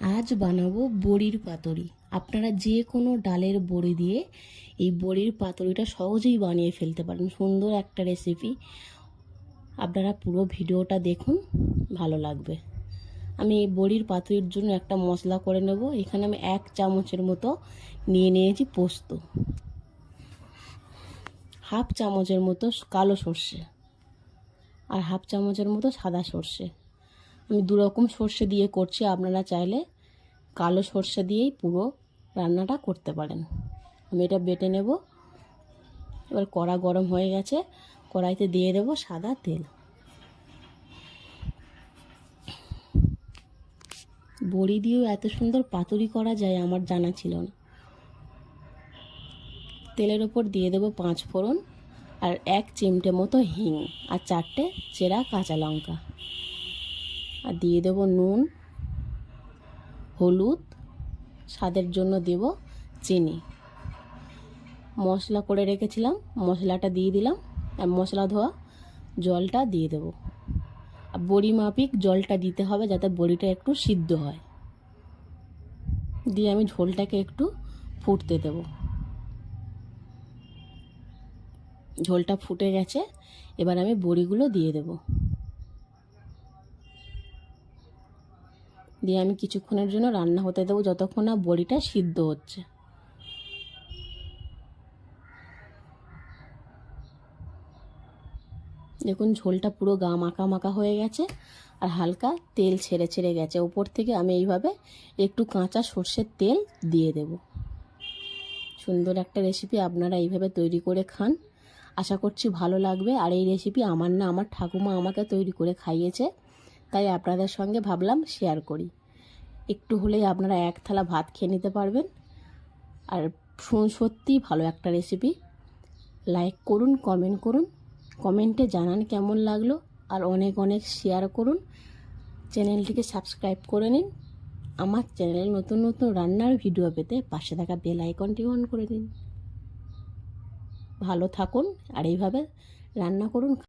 আজ বানাবো বড়ির পাতুরি। আপনারা যে কোনো ডালের বড়ি দিয়ে এই বড়ির পাতুরিটা সহজেই বানিয়ে ফেলতে পারেন। সুন্দর একটা রেসিপি। আপনারা পুরো ভিডিওটা দেখুন, ভালো লাগবে। আমি এই বড়ির পাতুরির জন্য একটা মশলা করে নেব। এখানে আমি 1 চামচের মতো নিয়ে নিয়েছি পোস্ত, হাফ চামচের মতো কালো সর্ষে আর হাফ চামচের মতো সাদা সর্ষে। আমি দু রকম সর্ষে দিয়ে করছি, আপনারা চাইলে কালো সর্ষে দিয়েই পুরো রান্নাটা করতে পারেন। আমি এটা বেটে নেব। এবার কড়া গরম হয়ে গেছে, কড়াইতে দিয়ে দেব সাদা তেল। বড়ি দিয়েও এত সুন্দর পাতুরি করা যায় আমার জানা ছিল না। তেলের ওপর দিয়ে দেব 5 ফোড়ন আর 1 চিমটে মতো হিং আর 4টে চেরা কাঁচা লঙ্কা, আর দিয়ে দেব নুন, হলুদ, স্বাদের জন্য দেব চিনি। মশলা করে রেখেছিলাম, মশলাটা দিয়ে দিলাম আর মশলা ধোয়া জলটা দিয়ে দেব। আর বড়ি মাপিক জলটা দিতে হবে যাতে বড়িটা একটু সিদ্ধ হয়। দিয়ে আমি ঝোলটাকে একটু ফুটতে দেব। ঝোলটা ফুটে গেছে, এবার আমি বড়িগুলো দিয়ে দেব। দিয়ে আমি কিছুক্ষণের জন্য রান্না হতে দেবো, যতক্ষণ না বড়িটা সিদ্ধ হচ্ছে। দেখুন ঝোলটা পুরো গা মাখা মাখা হয়ে গেছে আর হালকা তেল ছেড়ে ছেড়ে গেছে। উপর থেকে আমি এইভাবে একটু কাঁচা সর্ষের তেল দিয়ে দেব। সুন্দর একটা রেসিপি, আপনারা এইভাবে তৈরি করে খান, আশা করছি ভালো লাগবে। আর এই রেসিপি আমার না, আমার ঠাকুমা আমাকে তৈরি করে খাইয়েছে, তাই আপনাদের সঙ্গে ভাবলাম শেয়ার করি। একটু হলেই আপনারা 1 থালা ভাত খেয়ে নিতে পারবেন। আর সত্যিই ভালো একটা রেসিপি। লাইক করুন, কমেন্ট করুন, কমেন্টে জানান কেমন লাগলো, আর অনেক অনেক শেয়ার করুন। চ্যানেলটিকে সাবস্ক্রাইব করে নিন। আমার চ্যানেলে নতুন নতুন রান্নার ভিডিও পেতে পাশে থাকা বেল আইকনটি অন করে দিন। ভালো থাকুন আর এইভাবে রান্না করুন।